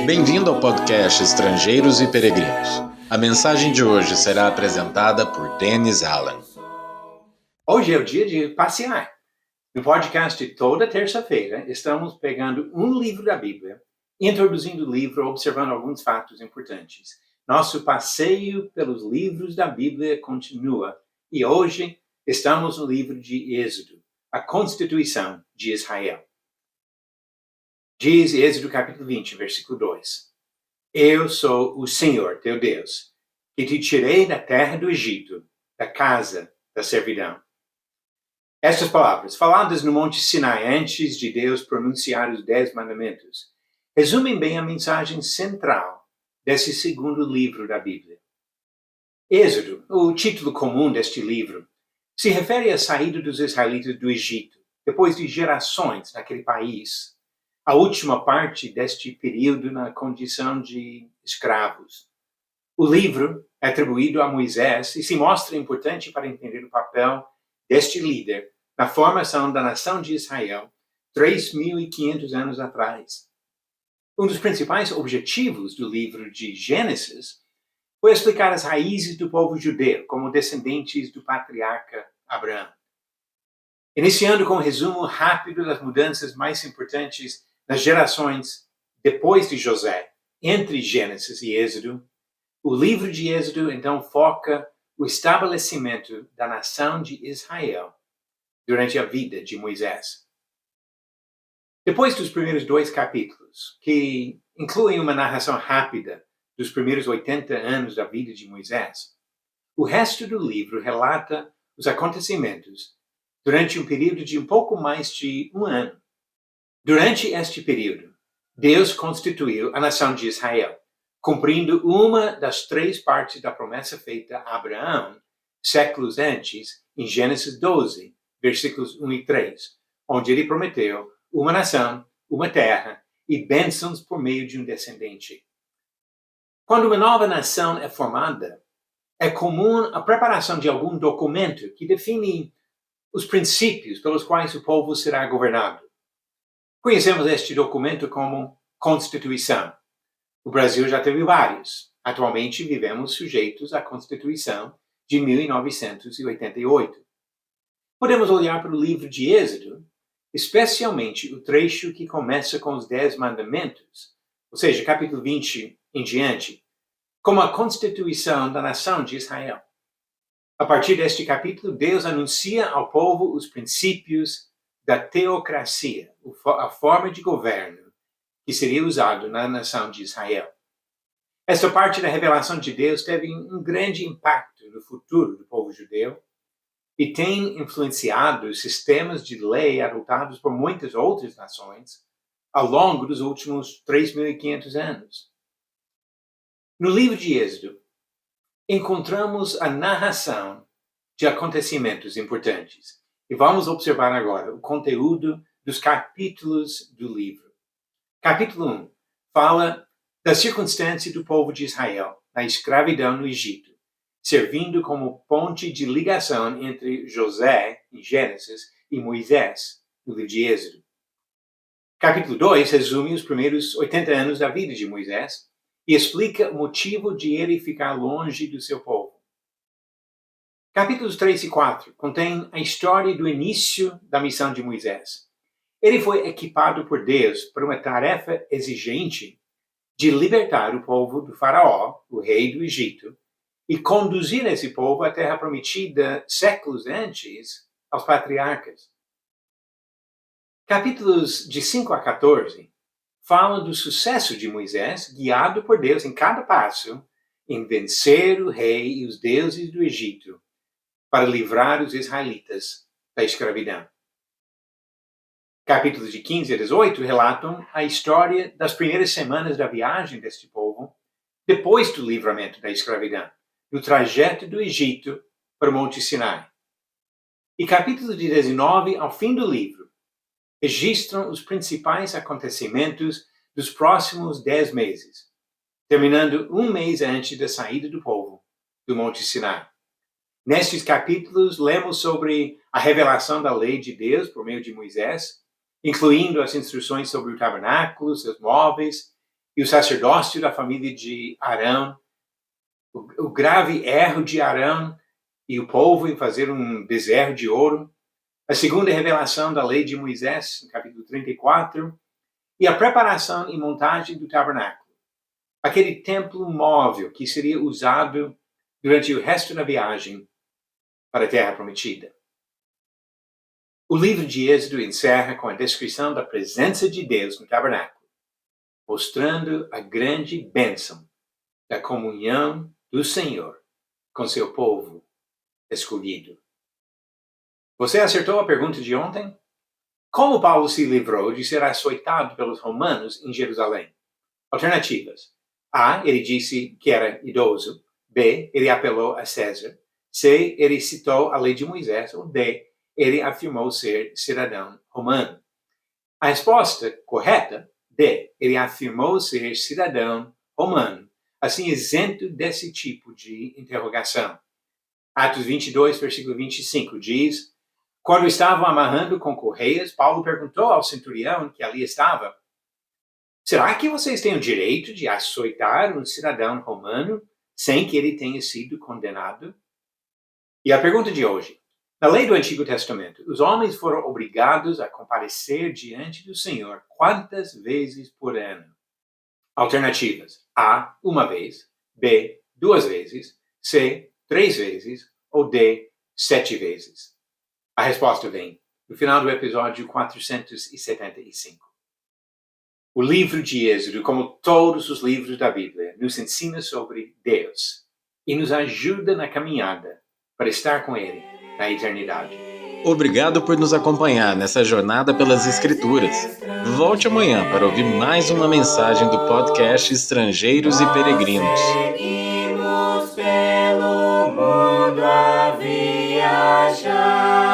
Bem-vindo ao podcast Estrangeiros e Peregrinos. A mensagem de hoje será apresentada por Dennis Allen. Hoje é o dia de passear. No podcast de toda terça-feira, estamos pegando um livro da Bíblia, introduzindo o livro, observando alguns fatos importantes. Nosso passeio pelos livros da Bíblia continua e hoje estamos no livro de Êxodo, a Constituição de Israel. Diz Êxodo capítulo 20, versículo 2. Eu sou o Senhor, teu Deus, que te tirei da terra do Egito, da casa da servidão. Estas palavras, faladas no Monte Sinai antes de Deus pronunciar os 10 mandamentos, resumem bem a mensagem central desse segundo livro da Bíblia. Êxodo, o título comum deste livro, se refere à saída dos israelitas do Egito, depois de gerações naquele país, a última parte deste período na condição de escravos. O livro é atribuído a Moisés e se mostra importante para entender o papel deste líder na formação da nação de Israel 3.500 anos atrás. Um dos principais objetivos do livro de Gênesis foi explicar as raízes do povo judeu como descendentes do patriarca Abraão. Iniciando com um resumo rápido das mudanças mais importantes nas gerações depois de José, entre Gênesis e Êxodo, o livro de Êxodo então foca o estabelecimento da nação de Israel durante a vida de Moisés. Depois dos primeiros 2 capítulos, que incluem uma narração rápida dos primeiros 80 anos da vida de Moisés, o resto do livro relata os acontecimentos durante um período de um pouco mais de um ano. Durante este período, Deus constituiu a nação de Israel, cumprindo uma das 3 partes da promessa feita a Abraão, séculos antes, em Gênesis 12, versículos 1 e 3, onde ele prometeu uma nação, uma terra e bênçãos por meio de um descendente. Quando uma nova nação é formada, é comum a preparação de algum documento que define os princípios pelos quais o povo será governado. Conhecemos este documento como Constituição. O Brasil já teve vários. Atualmente vivemos sujeitos à Constituição de 1988. Podemos olhar para o livro de Êxodo, especialmente o trecho que começa com os 10 mandamentos, ou seja, capítulo 20 em diante, como a constituição da nação de Israel. A partir deste capítulo, Deus anuncia ao povo os princípios da teocracia, a forma de governo que seria usado na nação de Israel. Esta parte da revelação de Deus teve um grande impacto no futuro do povo judeu e tem influenciado os sistemas de lei adotados por muitas outras nações ao longo dos últimos 3.500 anos. No livro de Êxodo, encontramos a narração de acontecimentos importantes. E vamos observar agora o conteúdo dos capítulos do livro. Capítulo 1 fala da circunstância do povo de Israel na escravidão no Egito, servindo como ponte de ligação entre José, em Gênesis, e Moisés, no livro de Êxodo. Capítulo 2 resume os primeiros 80 anos da vida de Moisés e explica o motivo de ele ficar longe do seu povo. Capítulos 3 e 4 contêm a história do início da missão de Moisés. Ele foi equipado por Deus para uma tarefa exigente de libertar o povo do faraó, o rei do Egito, e conduzir esse povo à terra prometida séculos antes aos patriarcas. Capítulos de 5 a 14 falam do sucesso de Moisés, guiado por Deus em cada passo, em vencer o rei e os deuses do Egito, para livrar os israelitas da escravidão. Capítulos de 15 a 18 relatam a história das primeiras semanas da viagem deste povo, depois do livramento da escravidão, no trajeto do Egito para o Monte Sinai. E capítulos de 19 ao fim do livro registram os principais acontecimentos dos próximos 10 meses, terminando um mês antes da saída do povo do Monte Sinai. Nestes capítulos, lemos sobre a revelação da lei de Deus por meio de Moisés, incluindo as instruções sobre o tabernáculo, seus móveis, e o sacerdócio da família de Arão, o grave erro de Arão e o povo em fazer um bezerro de ouro, a segunda revelação da lei de Moisés, no capítulo 34, e a preparação e montagem do tabernáculo, aquele templo móvel que seria usado durante o resto da viagem para a Terra Prometida. O livro de Êxodo encerra com a descrição da presença de Deus no tabernáculo, mostrando a grande bênção da comunhão do Senhor com seu povo escolhido. Você acertou a pergunta de ontem? Como Paulo se livrou de ser açoitado pelos romanos em Jerusalém? Alternativas. A. Ele disse que era idoso. B. Ele apelou a César. C. Ele citou a lei de Moisés. Ou D. Ele afirmou ser cidadão romano. A resposta correta, D. Ele afirmou ser cidadão romano, assim isento desse tipo de interrogação. Atos 22, versículo 25 diz: quando estavam amarrando com correias, Paulo perguntou ao centurião que ali estava: será que vocês têm o direito de açoitar um cidadão romano sem que ele tenha sido condenado? E a pergunta de hoje: na lei do Antigo Testamento, os homens foram obrigados a comparecer diante do Senhor quantas vezes por ano? Alternativas: A, uma vez. B, 2 vezes. C, 3 vezes. Ou D, 7 vezes. A resposta vem no final do episódio 475. O livro de Êxodo, como todos os livros da Bíblia, nos ensina sobre Deus e nos ajuda na caminhada para estar com Ele na eternidade. Obrigado por nos acompanhar nessa jornada pelas Escrituras. Volte amanhã para ouvir mais uma mensagem do podcast Estrangeiros e Peregrinos. Seguimos pelo mundo a viajar.